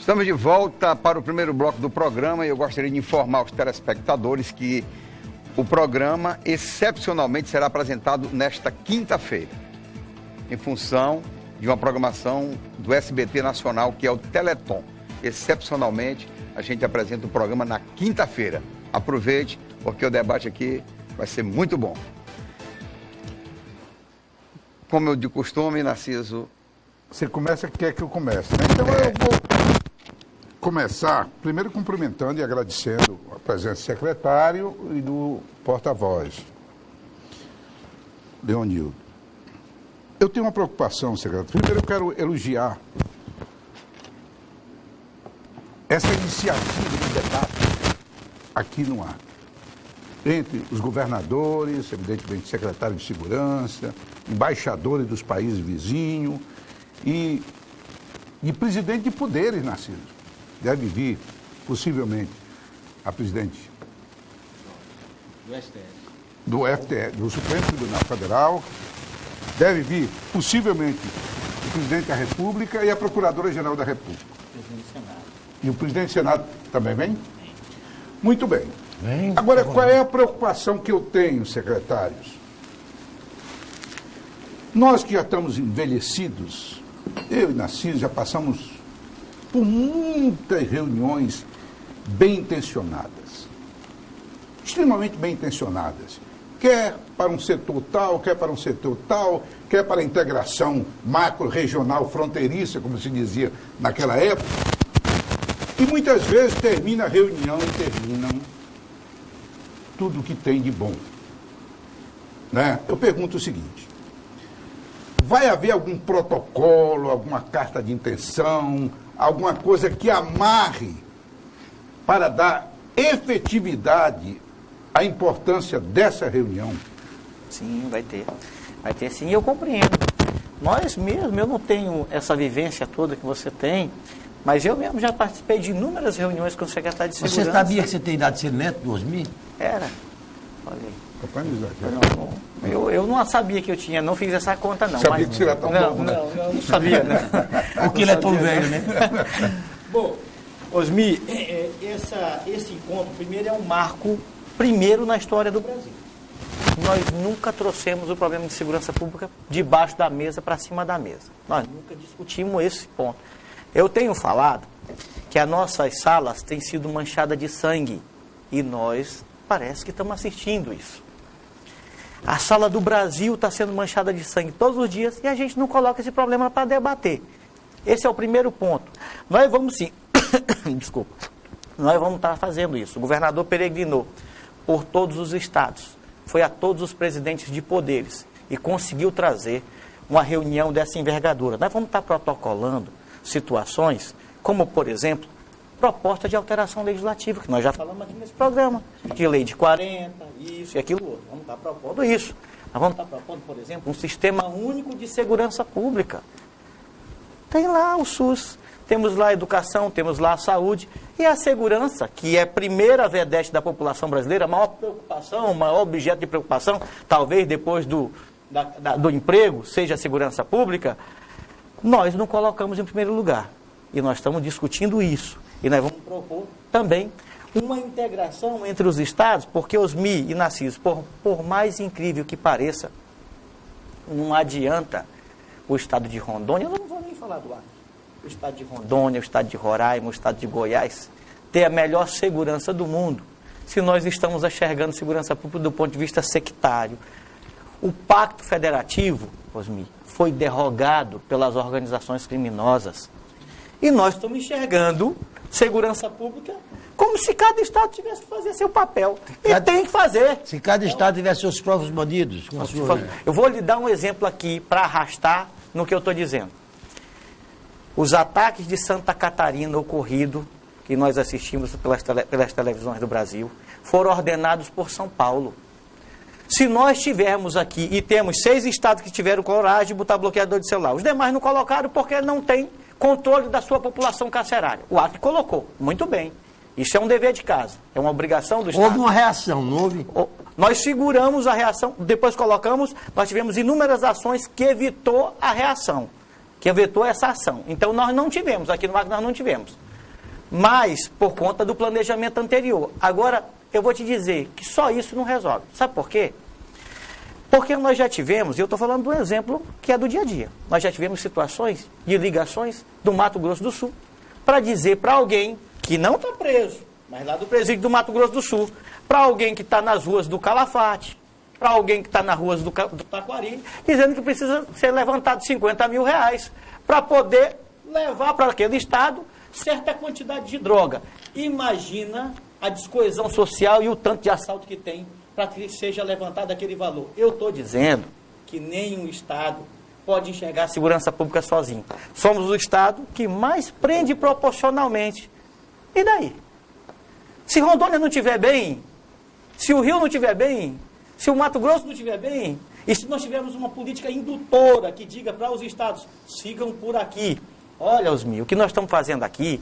Estamos de volta para o primeiro bloco do programa e eu gostaria de informar os telespectadores que o programa excepcionalmente será apresentado nesta quinta-feira, em função de uma programação do SBT Nacional, que é o Teleton. Excepcionalmente, a gente apresenta o programa na quinta-feira. Aproveite, porque o debate aqui vai ser muito bom. Como eu de costume, Narciso... Você começa, quer que eu comece, né? Então eu vou começar, primeiro cumprimentando e agradecendo a presença do secretário e do porta-voz, Leonildo. Eu tenho uma preocupação, secretário. Primeiro eu quero elogiar essa iniciativa de debate aqui no ar, entre os governadores, evidentemente secretário de segurança, embaixadores dos países vizinhos e presidente de poderes, Narciso. Deve vir, possivelmente, a presidente do STF, do Supremo Tribunal Federal. Deve vir, possivelmente, o presidente da República e a Procuradora-Geral da República. E o presidente do Senado também vem? Muito bem. Agora, qual é a preocupação que eu tenho, secretários? Nós que já estamos envelhecidos, eu e Narciso já passamos por muitas reuniões bem intencionadas, extremamente bem intencionadas, quer para um setor tal, quer para um setor tal, quer para a integração macro-regional fronteiriça, como se dizia naquela época, e muitas vezes termina a reunião e terminam tudo o que tem de bom. Né? Eu pergunto o seguinte: vai haver algum protocolo, alguma carta de intenção, alguma coisa que amarre para dar efetividade à importância dessa reunião? Sim, vai ter. Vai ter sim, eu compreendo. Nós mesmo, eu não tenho essa vivência toda que você tem, mas eu mesmo já participei de inúmeras reuniões com o secretário de Segurança. Você sabia que você tem idade de ser neto do Osmi? Era. Olha aí. Eu não sabia que eu tinha, não fiz essa conta não. Sabia mas, que você era tão bom, né? Não sabia, né? Porque ele é tão velho, né? Bom, Osmi, esse encontro, primeiro, é um marco, primeiro, na história do Brasil. Nós nunca trouxemos o problema de segurança pública debaixo da mesa, para cima da mesa. Nós nunca discutimos esse ponto. Eu tenho falado que as nossas salas têm sido manchadas de sangue e nós parece que estamos assistindo isso. A sala do Brasil está sendo manchada de sangue todos os dias e a gente não coloca esse problema para debater. Esse é o primeiro ponto. Nós vamos sim, desculpa, nós vamos estar fazendo isso. O governador peregrinou por todos os estados, foi a todos os presidentes de poderes e conseguiu trazer uma reunião dessa envergadura. Nós vamos estar protocolando situações como, por exemplo, proposta de alteração legislativa, que nós já falamos aqui nesse programa, de lei de 40, isso e aquilo outro. Vamos estar propondo isso. Nós vamos estar propondo, por exemplo, um sistema único de segurança pública. Tem lá o SUS, temos lá a educação, temos lá a saúde e a segurança, que é a primeira vedete da população brasileira, a maior preocupação, o maior objeto de preocupação, talvez depois do emprego, seja a segurança pública, nós não colocamos em primeiro lugar. E nós estamos discutindo isso. E nós vamos propor também uma integração entre os estados, porque Osmi e Narciso, por mais incrível que pareça, não adianta o estado de Rondônia, eu não vou nem falar do Acre, o estado de Rondônia, o estado de Roraima, o estado de Goiás, ter a melhor segurança do mundo, se nós estamos enxergando segurança pública do ponto de vista sectário. O Pacto Federativo, Osmi, foi derrogado pelas organizações criminosas. E nós estamos enxergando segurança pública como se cada estado tivesse que fazer seu papel. E tem que fazer. Se cada estado tivesse seus próprios bandidos. Eu vou lhe dar um exemplo aqui para arrastar no que eu estou dizendo. Os ataques de Santa Catarina ocorrido, que nós assistimos pelas televisões do Brasil, foram ordenados por São Paulo. Se nós tivermos aqui, e temos 6 estados que tiveram coragem de botar bloqueador de celular, os demais não colocaram porque não tem controle da sua população carcerária. O Acre colocou. Muito bem. Isso é um dever de casa. É uma obrigação do Estado. Houve uma reação, não houve? Nós seguramos a reação, depois colocamos, nós tivemos inúmeras ações que evitou a reação, que evitou essa ação. Então nós não tivemos, aqui no Acre nós não tivemos. mas por conta do planejamento anterior. Agora, eu vou te dizer que só isso não resolve. Sabe por quê? Porque nós já tivemos, e eu estou falando de um exemplo que é do dia a dia, nós já tivemos situações de ligações do Mato Grosso do Sul para dizer para alguém que não está preso, mas lá do presídio do Mato Grosso do Sul, para alguém que está nas ruas do Calafate, para alguém que está nas ruas do Taquari, dizendo que precisa ser levantado 50 mil reais para poder levar para aquele estado certa quantidade de droga. Imagina a descoesão social e o tanto de assalto que tem para que seja levantado aquele valor. Eu estou dizendo que nenhum estado pode enxergar a segurança pública sozinho. Somos o estado que mais prende proporcionalmente. E daí? Se Rondônia não estiver bem, se o Rio não estiver bem, se o Mato Grosso não estiver bem, e se nós tivermos uma política indutora que diga para os estados, sigam por aqui. Olha, Osmi, o que nós estamos fazendo aqui,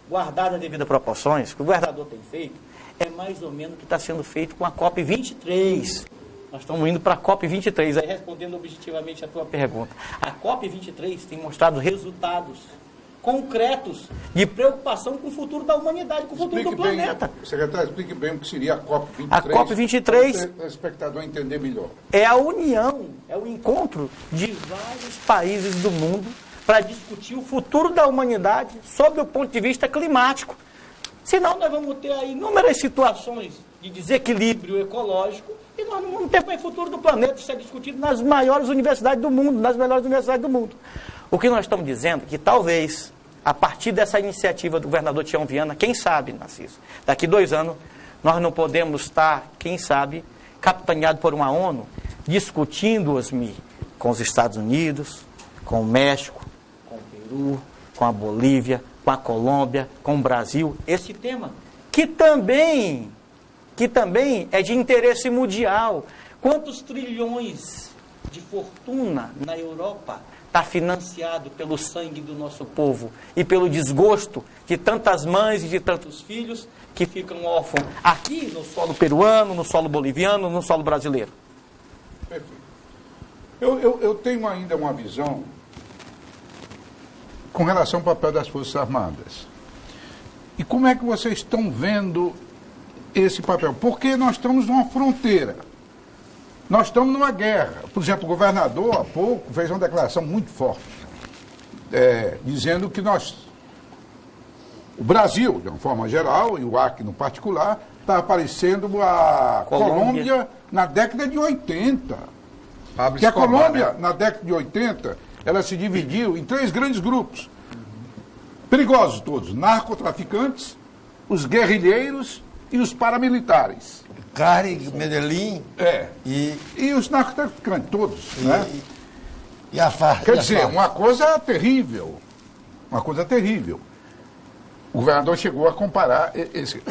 guardado a devida proporções, que o governador tem feito, é mais ou menos o que está sendo feito com a COP23. Nós estamos indo para a COP23, aí respondendo objetivamente a tua pergunta. A COP23 tem mostrado resultados concretos de preocupação com o futuro da humanidade, com o futuro do planeta. Secretário, explique bem o que seria a COP23. A COP23 para o espectador entender melhor. É a união, é o encontro de vários países do mundo para discutir o futuro da humanidade sob o ponto de vista climático. Senão nós vamos ter aí inúmeras situações de desequilíbrio ecológico e nós não vamos ter mais futuro do planeta ser discutido nas maiores universidades do mundo, nas melhores universidades do mundo. O que nós estamos dizendo é que talvez, a partir dessa iniciativa do governador Tião Viana, quem sabe, Narciso, daqui 2 anos, nós não podemos estar, quem sabe, capitaneado por uma ONU, discutindo, Osmi, com os Estados Unidos, com o México, com o Peru, com a Bolívia, com a Colômbia, com o Brasil, esse tema, que também é de interesse mundial. Quantos trilhões de fortuna na Europa está financiado pelo sangue do nosso povo e pelo desgosto de tantas mães e de tantos filhos que ficam órfãos aqui no solo peruano, no solo boliviano, no solo brasileiro? Perfeito. Eu tenho ainda uma visão com relação ao papel das Forças Armadas. E como é que vocês estão vendo esse papel? Porque nós estamos numa fronteira. Nós estamos numa guerra. Por exemplo, o governador, há pouco, fez uma declaração muito forte, dizendo que o Brasil, de uma forma geral, e o Acre no particular, está parecendo a Colômbia na década de 80. Porque a Colômbia, na década de 80, ela se dividiu em 3 grandes grupos. Perigosos todos: narcotraficantes, os guerrilheiros e os paramilitares. Cari, Medellín e os narcotraficantes todos, né? E a Farc. Quer dizer, uma coisa terrível. Uma coisa terrível. O governador chegou a comparar esse.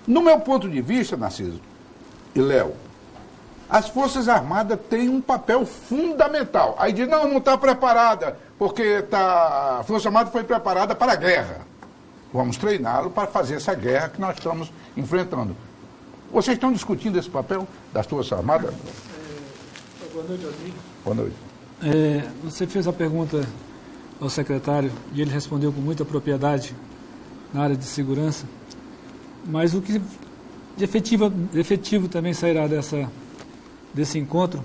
No meu ponto de vista, Narciso e Léo, as Forças Armadas têm um papel fundamental. Aí diz, não está preparada, porque a Força Armada foi preparada para a guerra. Vamos treiná-lo para fazer essa guerra que nós estamos enfrentando. Vocês estão discutindo esse papel das Forças Armadas? Boa noite, Osmi. Boa noite. Você fez a pergunta ao secretário e ele respondeu com muita propriedade na área de segurança, mas o que de efetivo também sairá desse encontro,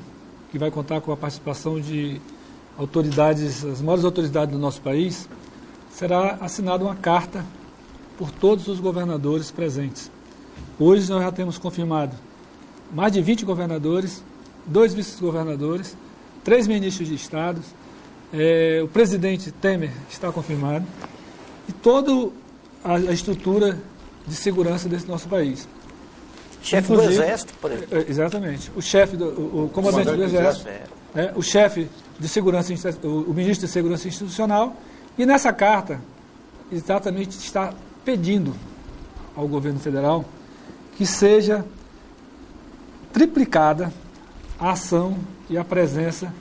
que vai contar com a participação de autoridades, as maiores autoridades do nosso país, será assinada uma carta por todos os governadores presentes. Hoje nós já temos confirmado mais de 20 governadores, 2 vice-governadores, 3 ministros de Estado, o presidente Temer está confirmado, e toda a estrutura de segurança desse nosso país. Chefe do Exército, por exemplo. Exatamente. O comandante do Exército, o chefe de segurança, o ministro de Segurança Institucional, e nessa carta exatamente está pedindo ao governo federal que seja triplicada a ação e a presença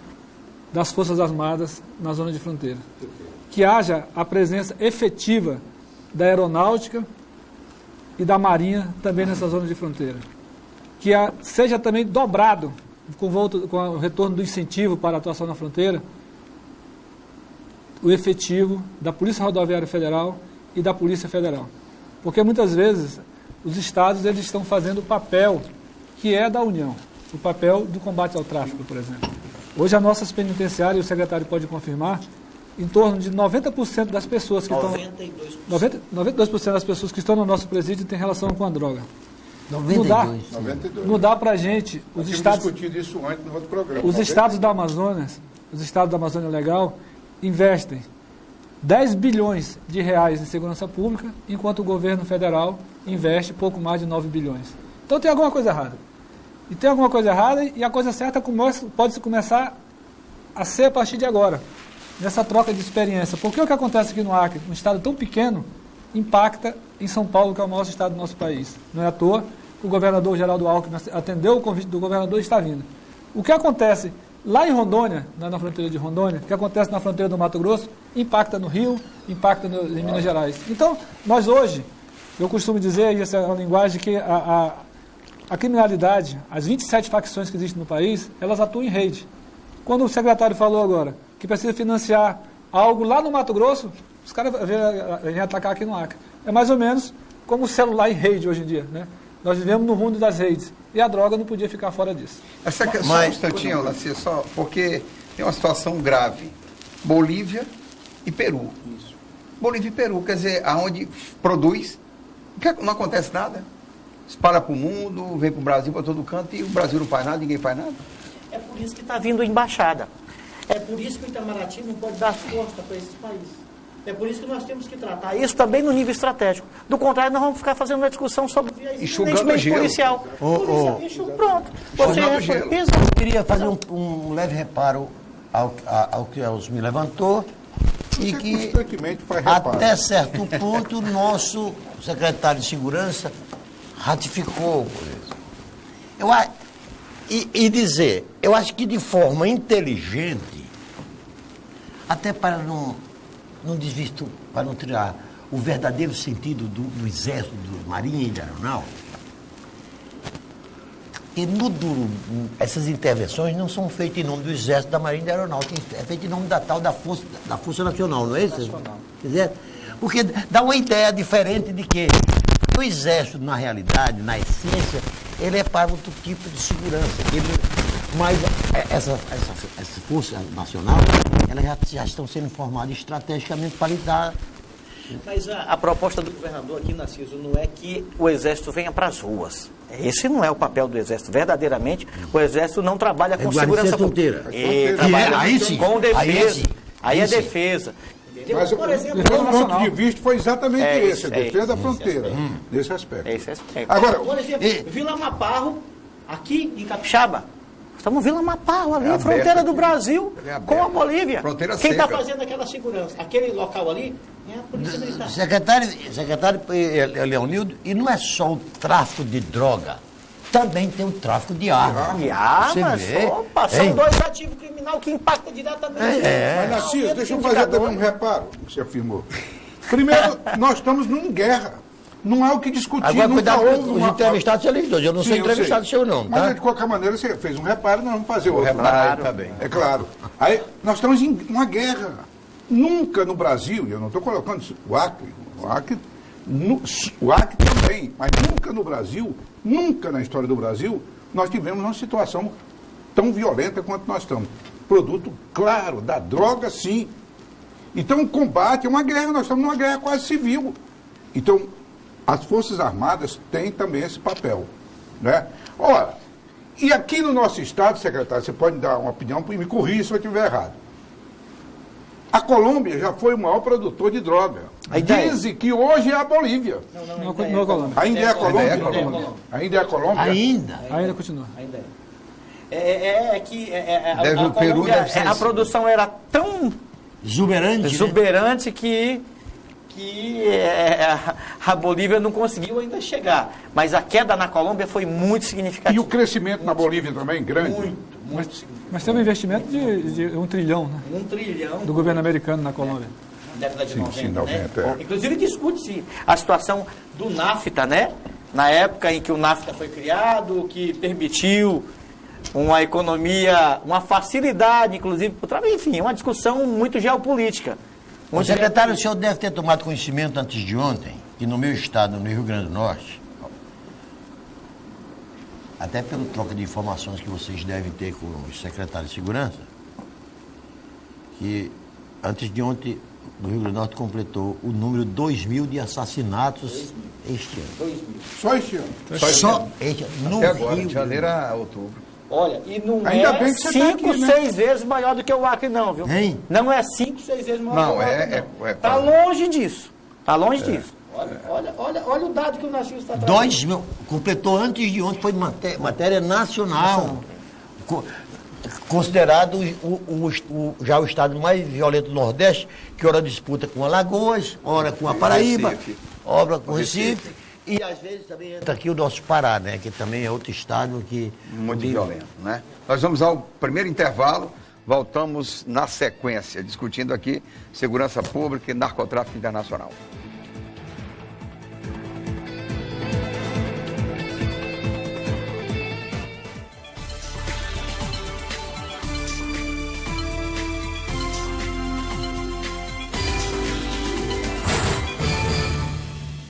das Forças Armadas na zona de fronteira. Que haja a presença efetiva da aeronáutica e da marinha também nessa zona de fronteira. Que seja também dobrado, com o retorno do incentivo para a atuação na fronteira, o efetivo da Polícia Rodoviária Federal e da Polícia Federal. Porque muitas vezes os estados eles estão fazendo o papel que é da União, o papel do combate ao tráfico, por exemplo. Hoje, as nossas penitenciárias, o secretário pode confirmar, em torno de 90% das pessoas que 92% das pessoas que estão no nosso presídio têm relação com a droga. 92. Não dá para a gente, os estados, discutido isso antes no outro programa. os estados da Amazônia, Legal, investem 10 bilhões de reais em segurança pública, enquanto o governo federal investe pouco mais de 9 bilhões. Então tem alguma coisa errada. E tem alguma coisa errada e a coisa certa pode começar a ser a partir de agora, nessa troca de experiência. Porque o que acontece aqui no Acre, um estado tão pequeno, impacta em São Paulo, que é o maior estado do nosso país. Não é à toa que o governador Geraldo Alckmin atendeu o convite do governador e está vindo. O que acontece lá em Rondônia, na fronteira de Rondônia, o que acontece na fronteira do Mato Grosso, impacta no Rio, impacta em Minas Gerais. Então, nós hoje, eu costumo dizer, e essa é uma linguagem, que a criminalidade, as 27 facções que existem no país, elas atuam em rede. Quando o secretário falou agora que precisa financiar algo lá no Mato Grosso, os caras vêm atacar aqui no Acre. É mais ou menos como o celular em rede hoje em dia, né? Nós vivemos no mundo das redes. E a droga não podia ficar fora disso. Essa questão, só um instantinho, Lacia, só porque tem uma situação grave. Bolívia e Peru. Isso. Bolívia e Peru, quer dizer, aonde produz, não acontece nada. Espalha para o mundo, vem para o Brasil, para todo canto, e o Brasil não faz nada, ninguém faz nada. É por isso que está vindo a embaixada. É por isso que o Itamaraty não pode dar força para esses países. É por isso que nós temos que tratar isso também no nível estratégico. Do contrário, nós vamos ficar fazendo uma discussão sobre enxugando gelo. Policial. Pronto. Eu queria fazer um leve reparo ao que Osmi levantou. Você e que, constantemente faz reparo. Até certo ponto, o nosso secretário de Segurança ratificou isso. Dizer, eu acho que de forma inteligente, até para não desvisto, para não tirar o verdadeiro sentido do Exército, do Marinha e da Aeronáutica, e essas intervenções não são feitas em nome do Exército, da Marinha e da Aeronáutica, é feito em nome da Força Nacional, não é isso? Porque dá uma ideia diferente de que o Exército, na realidade, na essência, ele é para outro tipo de segurança. Mas essa Força Nacional, elas já estão sendo formadas estrategicamente para lidar. Mas a proposta do governador aqui, Narciso, não é que o Exército venha para as ruas. Esse não é o papel do Exército. Verdadeiramente, o Exército não trabalha com segurança pública. Trabalha aí sim. Com defesa. Aí é sim. defesa. Mas por exemplo, o ponto de vista foi exatamente esse, a defesa da esse fronteira, nesse aspecto. Esse aspecto. Agora, por exemplo, Vila Maparro, aqui em Capixaba, estamos Vila Maparro ali, fronteira do Brasil com a Bolívia. Fronteira Quem está seca. fazendo aquela segurança? Aquele local ali é a Polícia Militar. Secretário Leonildo, e não é só o tráfico de droga, também tem o tráfico de armas. E armas, são Hein? dois ativos criminais que impactam diretamente. mas Narciso, deixa eu fazer também um reparo, que você afirmou. Primeiro, nós estamos numa guerra. Não há o que discutir. Agora, nunca cuidado houve com os entrevistados serem eu não sou entrevistado seu não, tá? Mas de qualquer maneira, você fez um reparo, nós vamos fazer outro. reparo também. É claro. Aí, nós estamos em uma guerra. Nunca no Brasil, e eu não estou colocando isso, o Acre também, mas nunca no Brasil, nunca na história do Brasil, nós tivemos uma situação tão violenta quanto nós estamos. Produto, claro, da droga, sim. Então, o combate é uma guerra, nós estamos numa guerra quase civil. Então, as Forças Armadas têm também esse papel, né? Ora, e aqui no nosso estado, secretário, você pode dar uma opinião e me corrija se eu estiver errado. A Colômbia já foi o maior produtor de droga. Dizem que hoje é a Bolívia. Não continua a Colômbia. Ainda é a Colômbia? Ainda é a Colômbia? Ainda continua. Ainda é. O Peru deve ser a produção era tão exuberante que a Bolívia não conseguiu ainda chegar. Mas a queda na Colômbia foi muito significativa. E o crescimento na Bolívia também, grande? Muito significativo. Mas teve um investimento de 1 trilhão, né? 1 trilhão. Do governo americano na Colômbia. Na década de Sim, 90, sim, 90, né? Inclusive discute-se a situação do NAFTA, né? Na época em que o NAFTA foi criado, que permitiu uma economia, uma facilidade, inclusive, enfim, uma discussão muito geopolítica. O secretário, o senhor deve ter tomado conhecimento antes de ontem, que no meu estado, no Rio Grande do Norte, até pela troca de informações que vocês devem ter com o secretário de Segurança, que antes de ontem, no Rio Grande do Norte completou o número 2.000 de assassinatos este ano. Só este ano. Só este ano. No Até agora, Rio de janeiro a outubro. Olha, e não Ainda é bem que você tá 5, aqui, né? 6 vezes maior do que o Acre, não, viu? Hein? Não é 5, 6 vezes maior Não, do que o Acre, não. é Tá longe disso. Tá longe disso. Olha o dado que o Narciso está trazendo. 2.000, completou antes de ontem, foi matéria nacional. Considerado já o estado mais violento do Nordeste, que ora disputa com Alagoas, ora com a Paraíba, Recife. ora com Recife, e às vezes também entra aqui o nosso Pará, né, que também é outro estado que... Muito violento, né? Nós vamos ao primeiro intervalo, voltamos na sequência, discutindo aqui segurança pública e narcotráfico internacional.